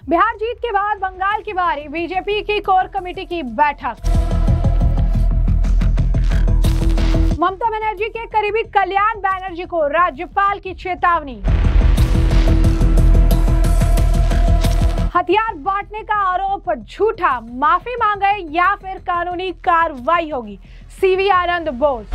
बिहार जीत के बाद बंगाल की बारी, बीजेपी की कोर कमेटी की बैठक। ममता बनर्जी के करीबी कल्याण बनर्जी को राज्यपाल की चेतावनी। हथियार बांटने का आरोप झूठा, माफी मांगे या फिर कानूनी कार्रवाई होगी, सीवी आनंद बोस।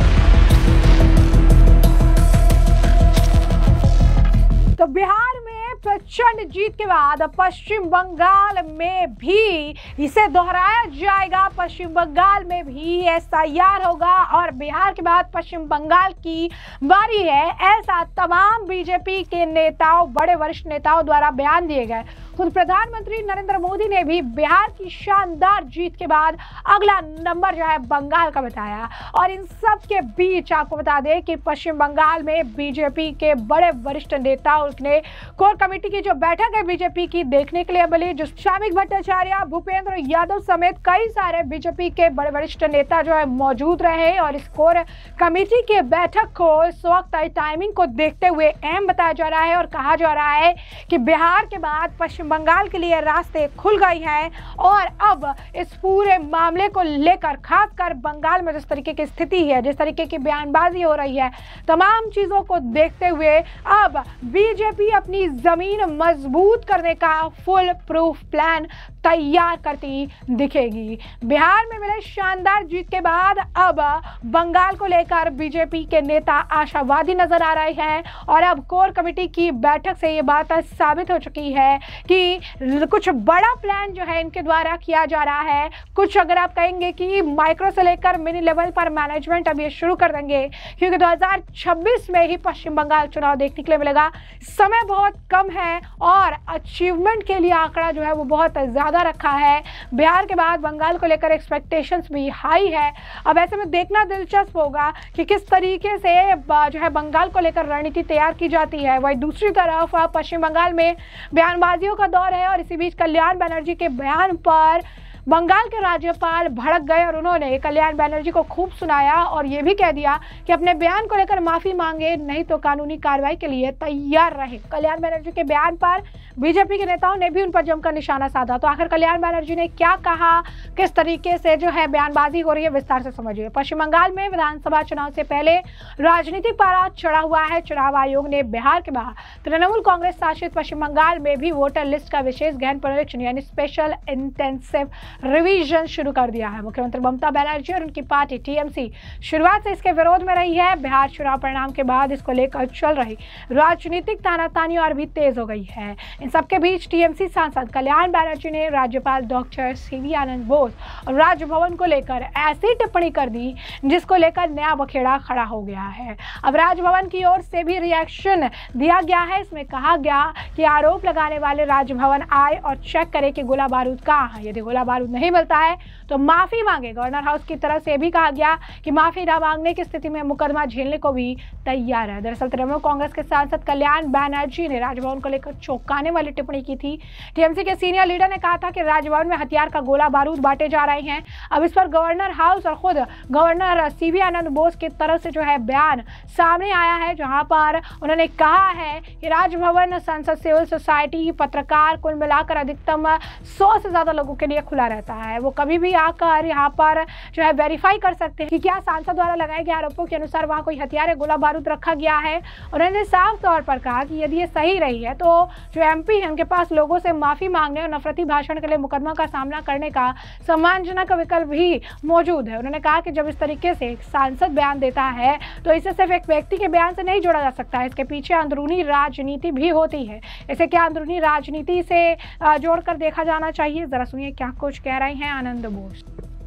तो बिहार में प्रचंड जीत के बाद पश्चिम बंगाल में भी इसे दोहराया जाएगा। पश्चिम बंगाल में भी एसआईआर होगा और बिहार के बाद पश्चिम बंगाल की बारी है, ऐसा तमाम बीजेपी के नेताओं, बड़े वरिष्ठ नेताओं द्वारा बयान दिए गए। खुद प्रधानमंत्री नरेंद्र मोदी ने भी बिहार की शानदार जीत के बाद अगला नंबर जो है बंगाल का बताया। और इन सब के बीच आपको बता दें कि पश्चिम बंगाल में बीजेपी के बड़े वरिष्ठ नेताओं ने कोर कमेटी की जो बैठक है बीजेपी की देखने के लिए मिली, जो श्रमिक भट्टाचार्य, भूपेंद्र यादव समेत कई सारे बीजेपी के बड़े वरिष्ठ नेता जो है मौजूद रहे। और इस कोर कमेटी के बैठक को इस वक्त टाइमिंग को देखते हुए अहम बताया जा रहा है और कहा जा रहा है कि बिहार के बाद पश्चिम बंगाल के लिए रास्ते खुल गए हैं। और अब इस पूरे मामले को लेकर खासकर बंगाल में जिस तरीके की स्थिति है, जिस तरीके की बयानबाजी हो रही है, तमाम चीजों को देखते हुए अब बीजेपी अपनी जमीन मजबूत करने का फुल प्रूफ प्लान तैयार करती दिखेगी। बिहार में मिले शानदार जीत के बाद अब बंगाल को लेकर बीजेपी के नेता आशावादी नजर आ रहे हैं। और अब कोर कमेटी की बैठक से ये बात साबित हो चुकी है कि कुछ बड़ा प्लान जो है इनके द्वारा किया जा रहा है। कुछ अगर आप कहेंगे कि माइक्रो से लेकर मिनी लेवल पर मैनेजमेंट अब ये शुरू कर देंगे, क्योंकि 2026 में ही पश्चिम बंगाल चुनाव देखने के लिए मिलेगा। समय बहुत कम है और अचीवमेंट के लिए आंकड़ा जो है वो बहुत ज्यादा रखा है। बिहार के बाद बंगाल को लेकर एक्सपेक्टेशंस भी हाई है। अब ऐसे में देखना दिलचस्प होगा कि किस तरीके से जो है बंगाल को लेकर रणनीति तैयार की जाती है। वही दूसरी तरफ पश्चिम बंगाल में बयानबाजियों का दौर है और इसी बीच कल्याण बनर्जी के बयान पर बंगाल के राज्यपाल भड़क गए और उन्होंने कल्याण बनर्जी को खूब सुनाया और ये भी कह दिया कि अपने बयान को लेकर माफी मांगे, नहीं तो कानूनी कार्रवाई के लिए तैयार रहे। कल्याण बनर्जी के बयान पर बीजेपी के नेताओं ने भी उन पर जमकर निशाना साधा। तो आखिर कल्याण बनर्जी ने क्या कहा, किस तरीके से जो है बयानबाजी हो रही है, विस्तार से समझिए। पश्चिम बंगाल में विधानसभा चुनाव से पहले राजनीतिक पारा चढ़ा हुआ है। चुनाव आयोग ने बिहार के बाद तृणमूल कांग्रेस शासित पश्चिम बंगाल में भी वोटर लिस्ट का विशेष गहन पुनरीक्षण यानी स्पेशल इंटेंसिव रिवीजन शुरू कर दिया है। मुख्यमंत्री ममता बनर्जी और उनकी पार्टी टीएमसी शुरुआत से इसके विरोध में रही है। बिहार चुनाव परिणाम के बाद इसको लेकर चल रही राजनीतिक तानातानी और भी तेज हो गई है। इन सबके बीच टीएमसी सांसद कल्याण बनर्जी ने राज्यपाल डॉक्टर सीवी आनंद बोस और राजभवन को लेकर ऐसी टिप्पणी कर दी जिसको लेकर नया बखेड़ा खड़ा हो गया है। अब राजभवन की ओर से भी रिएक्शन दिया गया है। इसमें कहा गया कि आरोप लगाने वाले राजभवन आए और चेक करे कि गोला बारूद कहाँ है। यदि गोला बारूद नहीं मिलता है तो माफी मांगे। गवर्नर हाउस की तरफ से भी कहा गया कि माफी न मांगने की स्थिति में मुकदमा झेलने को भी तैयार है। दरअसल तृणमूल कांग्रेस के सांसद कल्याण बनर्जी ने राजभवन को लेकर चौंकाने वाली टिप्पणी की थी। टीएमसी के सीनियर लीडर ने कहा था कि राजभवन में हथियार का गोला बारूद बांटे जा रहे हैं। अब इस पर गवर्नर हाउस और खुद गवर्नर सीवी आनंद बोस की तरफ से जो है बयान सामने आया है, जहां पर उन्होंने कहा है कि राजभवन, संसद, सिविल सोसाइटी, पत्रकार, कुल मिलाकर अधिकतम 100 से ज्यादा लोगों के लिए खुला रहता है। वो कभी भी आकर यहाँ पर जो है वेरीफाई कर सकते हैं कि क्या सांसद द्वारा लगाए गए आरोपों के अनुसार वहाँ कोई हथियार या गोला बारूद रखा गया है। उन्होंने साफ तौर पर कहा कि यदि ये सही रही है तो जो एमपी है उनके पास लोगों से माफी मांगने और नफरती भाषण के लिए मुकदमा का सामना करने का सम्मानजनक विकल्प भी मौजूद है। उन्होंने कहा कि जब इस तरीके से एक सांसद बयान देता है तो इसे सिर्फ एक व्यक्ति के बयान से नहीं जोड़ा जा सकता है, इसके पीछे अंदरूनी राजनीति भी होती है। इसे क्या अंदरूनी राजनीति से जोड़कर देखा जाना चाहिए। जरा सुनिए क्या कुछ कह रहे हैं आनंद Bose.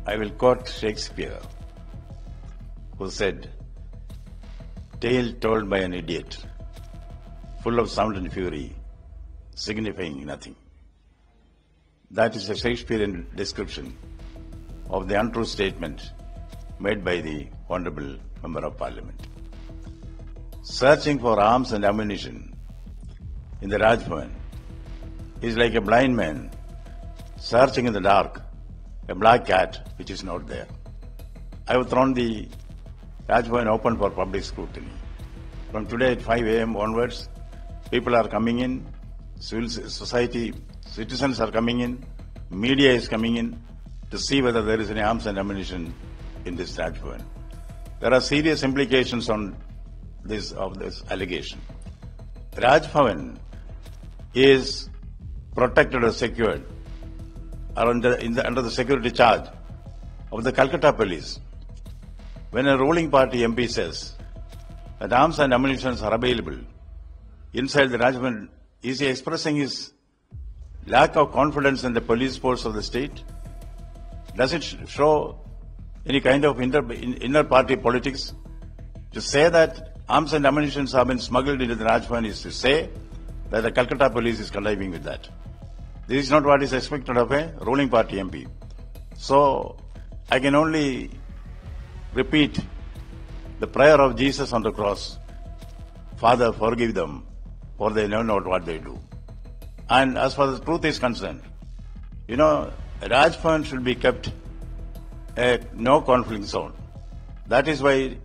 I will quote Shakespeare, who said, "Tale told by an idiot, full of sound and fury, signifying nothing." That is a Shakespearean description of the untrue statement made by the Honorable Member of Parliament. Searching for arms and ammunition in the Rajbhavan is like a blind man searching in the dark a black cat which is not there. I have thrown the Rajbhavan open for public scrutiny. From today at 5 a.m. onwards, people are coming in, civil society, citizens are coming in, media is coming in to see whether there is any arms and ammunition in this Raj Bhavan. There are serious implications on this allegation. Raj Bhavan is protected or secured under the security charge of the Calcutta police. When a ruling party MP says that arms and ammunition are available inside the Raj Bhavan, is he expressing his lack of confidence in the police force of the state? Does it show any kind of inner party politics? To say that arms and ammunition have been smuggled into the Raj Bhavan is to say that the Calcutta police is conniving with that. This is not what is expected of a ruling party MP. So, I can only repeat the prayer of Jesus on the cross. Father, forgive them, for they know not what they do. And as far as the truth is concerned, Raj Bhavan should be kept a no conflict zone. That is why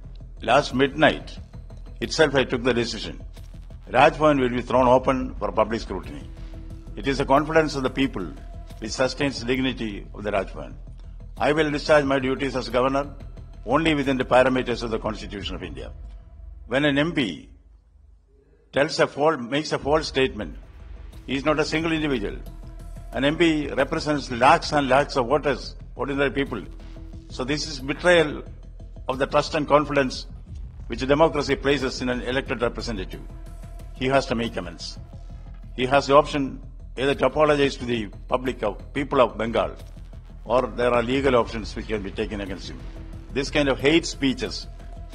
last midnight itself I took the decision. Raj Bhavan will be thrown open for public scrutiny. It is the confidence of the people which sustains the dignity of the Raj Bhavan. I will discharge my duties as governor only within the parameters of the Constitution of India. When an MP makes a false statement, he is not a single individual. An MP represents lakhs and lakhs of voters, ordinary people. So this is betrayal of the trust and confidence which democracy places in an elected representative. He has to make amends. He has the option either to apologize to the people of Bengal, or there are legal options which can be taken against him. This kind of hate speeches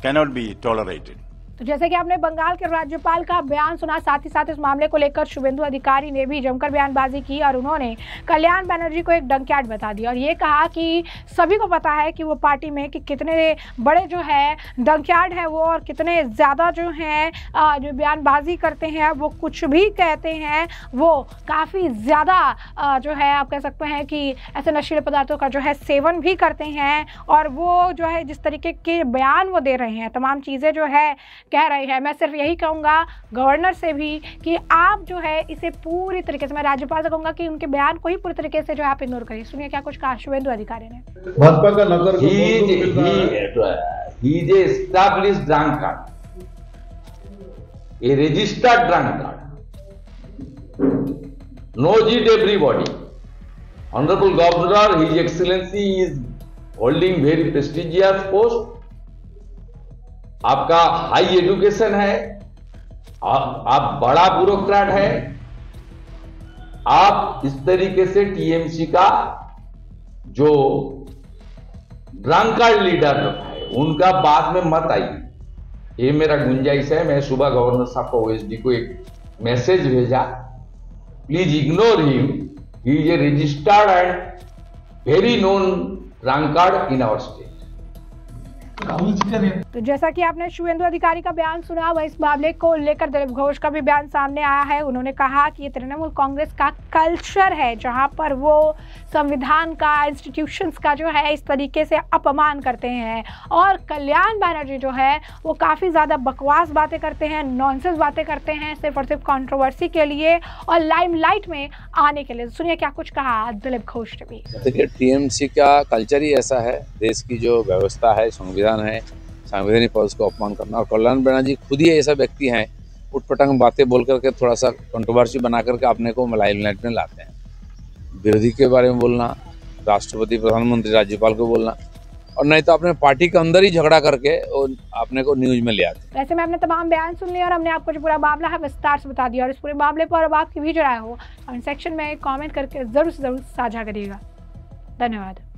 cannot be tolerated. तो जैसे कि आपने बंगाल के राज्यपाल का बयान सुना, साथ ही साथ इस मामले को लेकर शुभेंदु अधिकारी ने भी जमकर बयानबाजी की और उन्होंने कल्याण बनर्जी को एक डंक्यार्ड बता दिया और ये कहा कि सभी को पता है कि वो पार्टी में कि कितने बड़े जो है डंक्यार्ड है वो और कितने ज़्यादा जो हैं जो बयानबाजी करते हैं, वो कुछ भी कहते हैं, वो काफ़ी ज़्यादा जो है आप कह सकते हैं कि ऐसे नशीले पदार्थों का जो है सेवन भी करते हैं और वो जो है जिस तरीके के बयान वो दे रहे हैं, तमाम चीज़ें जो है कह रही है। मैं सिर्फ यही कहूँगा गवर्नर से भी कि आप जो है इसे पूरी तरीके से, मैं राज्यपाल से कहूँगा कि उनके बयान को ही पूरी तरीके से जो है आप इग्नोर करिए। सुनिए क्या कुछ कहा शुभेंदु अधिकारी ने। भाजपा का नगर he is a established drunkard, a registered drunkard, knows it everybody. Honorable Governor, His Excellency is holding very prestigious post. आपका हाई एजुकेशन है, आप बड़ा ब्यूरोक्रेट है, आप इस तरीके से टीएमसी का जो ड्रंकर्ड लीडर है उनका बाद में मत आइए। ये मेरा गुंजाइश है। मैं सुबह गवर्नर साहब को ओएसडी को एक मैसेज भेजा, please ignore him, he is a registered and very known drunkard in our state. तो जैसा कि आपने शुभेंदु अधिकारी का बयान सुना, वह इस मामले को लेकर दिलीप घोष का भी बयान सामने आया है। उन्होंने कहा कि ये तृणमूल कांग्रेस का कल्चर है जहां पर वो संविधान का, इंस्टीट्यूशंस का जो है इस तरीके से अपमान करते हैं और कल्याण बनर्जी जो है वो काफ़ी ज़्यादा बकवास बातें करते हैं, नॉनसेंस बातें करते हैं सिर्फ और सिर्फ कंट्रोवर्सी के लिए और लाइमलाइट में आने के लिए। सुनिए क्या कुछ कहा दिलीप घोष ने भी। देखिए, टीएमसी का कल्चर ही ऐसा है, देश की जो व्यवस्था है, संविधान है, संवैधानिक पद को अपमान करना। और कल्याण बनर्जी खुद ही ऐसा व्यक्ति हैं, उठपटांग बातें बोल करके थोड़ा सा कंट्रोवर्सी बना करके अपने को लाइमलाइट में लाते हैं। विरोधी के बारे में बोलना, राष्ट्रपति, प्रधानमंत्री, राज्यपाल को बोलना, और नहीं तो अपने पार्टी के अंदर ही झगड़ा करके अपने को न्यूज में ले आते हैं। वैसे में आपने तमाम बयान सुन लिया और हमने आपको जो पूरा मामला है विस्तार से बता दिया और इस पूरे मामले पर अब आपकी भी राय हो कमेंट सेक्शन में कमेंट करके जरूर से जरूर साझा करिएगा। धन्यवाद।